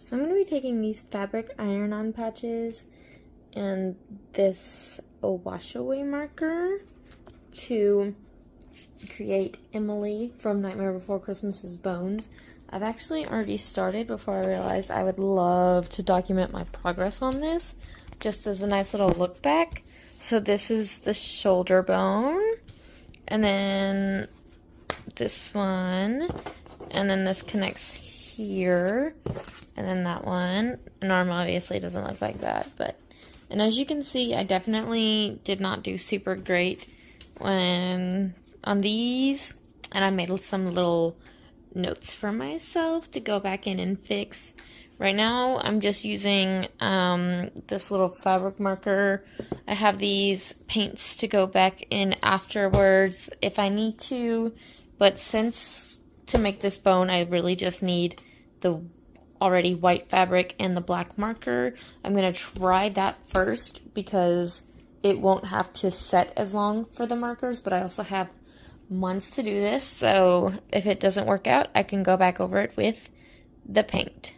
So I'm going to be taking these fabric iron-on patches and this wash away marker to create Emily from Nightmare Before Christmas's bones. I've actually already started before I realized I would love to document my progress on this, just as a nice little look back. So this is the shoulder bone, and then this one, and then this connects here, and then that one. An arm obviously doesn't look like that, and as you can see, I definitely did not do super great on these, and I made some little notes for myself to go back in and fix. Right now, I'm just using this little fabric marker. I have these paints to go back in afterwards if I need to, but since to make this bone, I really just need the already white fabric and the black marker. I'm going to try that first because it won't have to set as long for the markers, but I also have months to do this, so if it doesn't work out, I can go back over it with the paint.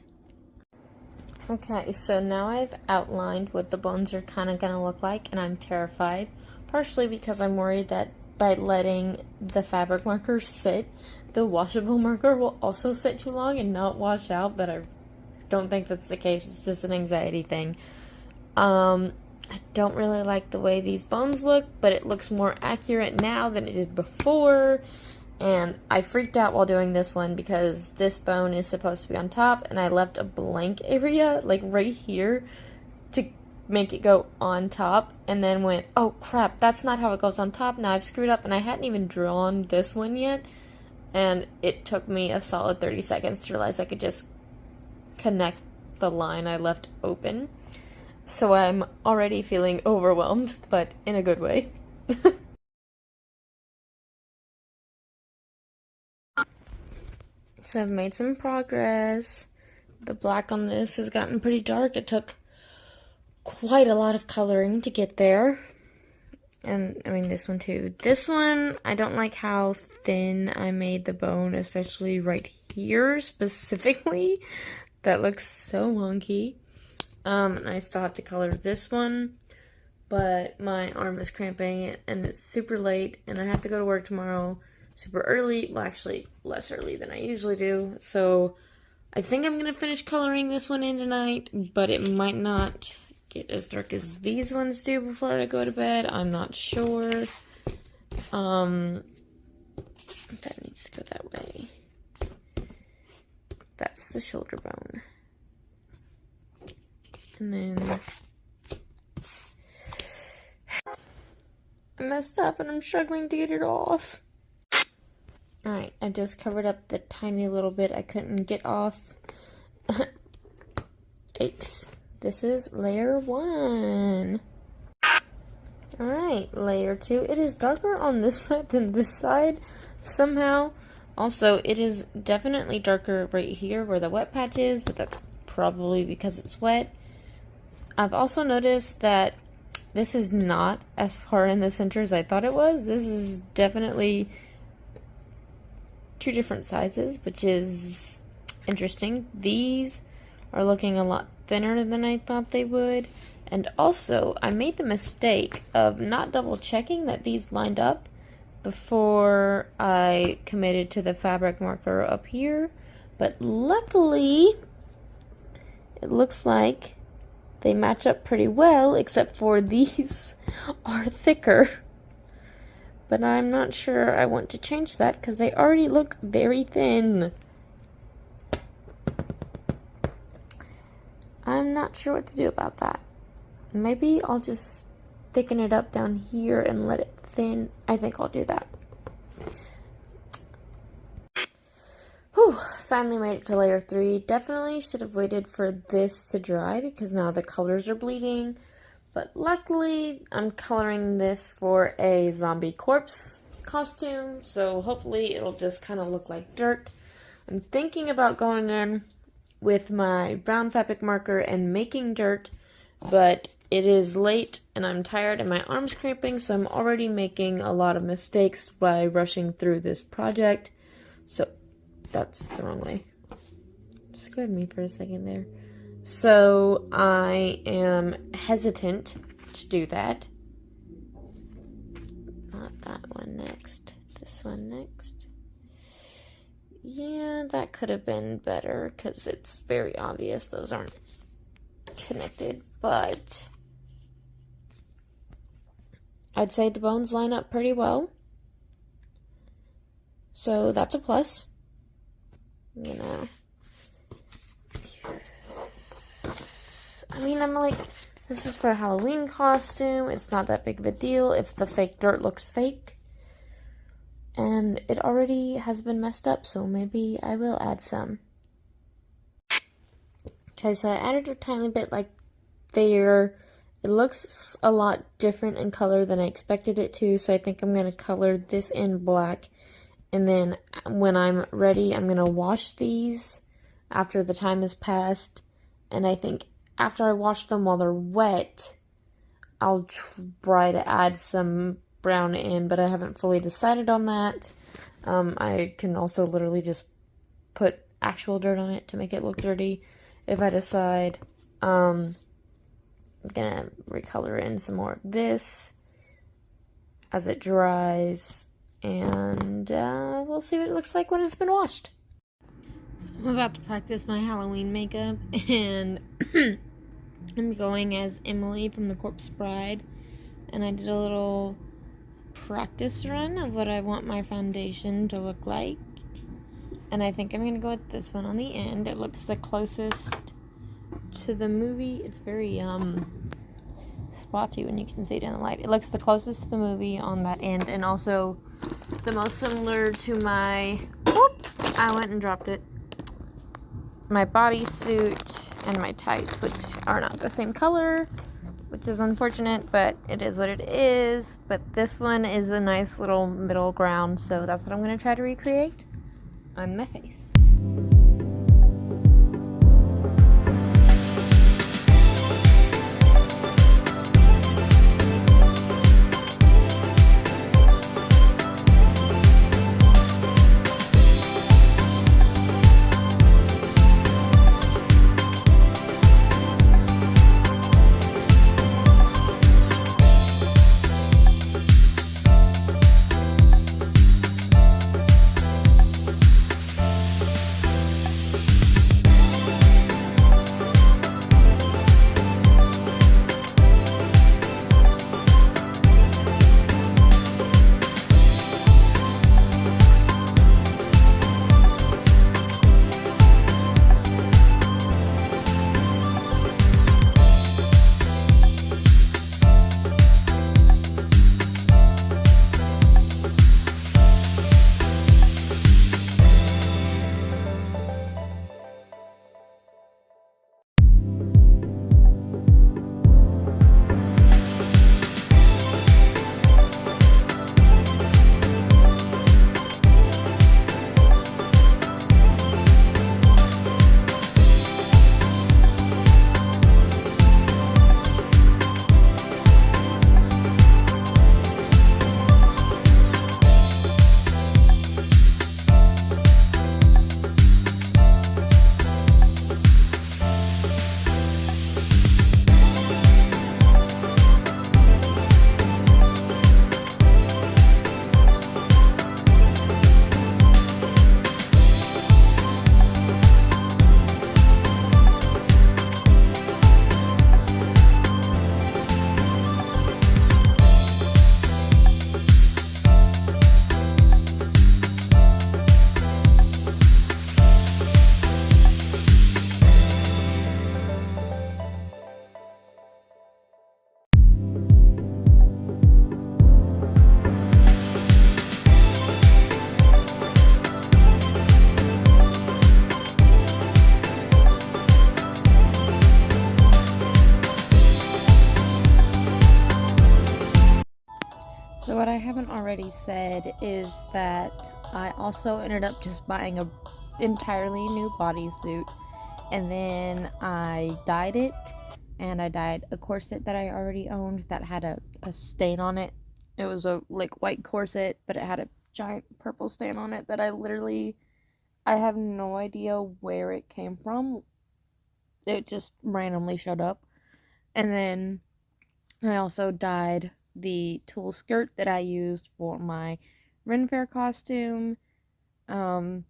Okay, so now I've outlined what the bones are kind of going to look like, and I'm terrified, partially because I'm worried that by letting the fabric marker sit, the washable marker will also sit too long and not wash out, but I don't think that's the case. It's just an anxiety thing. I don't really like the way these bones look, but it looks more accurate now than it did before. And I freaked out while doing this one because this bone is supposed to be on top, and I left a blank area, like right here, to make it go on top, and then went, oh crap, that's not how it goes on top. Now I've screwed up, and I hadn't even drawn this one yet, and it took me a solid 30 seconds to realize I could just connect the line I left open. So I'm already feeling overwhelmed, but in a good way. So I've made some progress. The black on this has gotten pretty dark. It took quite a lot of coloring to get there. And I mean this one too. This one, I don't like how thin I made the bone, especially right here specifically. That looks so wonky. And I still have to color this one, but my arm is cramping and it's super late and I have to go to work tomorrow super early. Well, actually less early than I usually do. So I think I'm going to finish coloring this one in tonight, but it might not get as dark as these ones do before I go to bed. I'm not sure. That needs to go that way. That's the shoulder bone. And then I messed up and I'm struggling to get it off. Alright, I just covered up the tiny little bit I couldn't get off. Yikes. This is layer 1. Alright, layer 2. It is darker on this side than this side somehow. Also, it is definitely darker right here where the wet patch is, but that's probably because it's wet. I've also noticed that this is not as far in the center as I thought it was. This is definitely 2 different sizes, which is interesting. These are looking a lot thinner than I thought they would. And also, I made the mistake of not double checking that these lined up before I committed to the fabric marker up here. But luckily, it looks like they match up pretty well, except for these are thicker. But I'm not sure I want to change that because they already look very thin. I'm not sure what to do about that. Maybe I'll just thicken it up down here and let it thin. I think I'll do that. Whew, finally made it to layer 3. Definitely should have waited for this to dry because now the colors are bleeding. But luckily, I'm coloring this for a zombie corpse costume, so hopefully it'll just kind of look like dirt. I'm thinking about going in with my brown fabric marker and making dirt, but it is late and I'm tired and my arm's cramping, so I'm already making a lot of mistakes by rushing through this project. So that's the wrong way. scared me for a second there. So I am hesitant to do that. Not that one next. This one next. Yeah, that could have been better because it's very obvious those aren't connected, but I'd say the bones line up pretty well. So that's a plus. You know. I mean, I'm like, this is for a Halloween costume. It's not that big of a deal if the fake dirt looks fake. And it already has been messed up, so maybe I will add some. Okay, so I added a tiny bit like there. It looks a lot different in color than I expected it to, so I think I'm going to color this in black. And then when I'm ready, I'm going to wash these after the time has passed. And I think after I wash them while they're wet, I'll try to add some brown in, but I haven't fully decided on that. I can also literally just put actual dirt on it to make it look dirty if I decide. I'm gonna recolor in some more of this as it dries, and we'll see what it looks like when it's been washed. So I'm about to practice my Halloween makeup, and I'm going as Emily from The Corpse Bride, and I did a little practice run of what I want my foundation to look like, and I think I'm going to go with this one on the end. It looks the closest to the movie. It's very spotty when you can see it in the light. It looks the closest to the movie on that end, and also the most similar to my, I went and dropped it, my bodysuit and my tights, which are not the same color, which is unfortunate, but it is what it is. But this one is a nice little middle ground, so that's what I'm going to try to recreate on my face. So what I haven't already said is that I also ended up just buying a entirely new bodysuit, and then I dyed it, and I dyed a corset that I already owned that had a stain on it. It was a like white corset, but it had a giant purple stain on it that I literally I have no idea where it came from. It just randomly showed up. And then I also dyed the tulle skirt that I used for my Ren Fair costume. And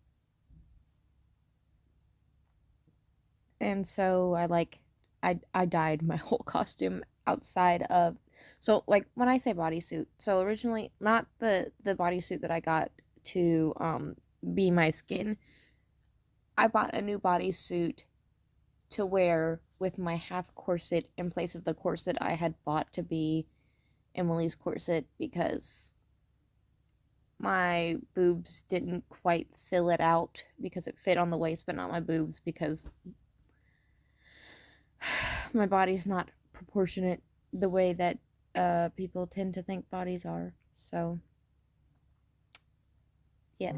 so I dyed my whole costume outside of, so like when I say bodysuit, so originally not the bodysuit that I got to be my skin. I bought a new bodysuit to wear with my half corset in place of the corset I had bought to be Emily's corset because my boobs didn't quite fill it out because it fit on the waist but not my boobs because my body's not proportionate the way that people tend to think bodies are. So, yeah.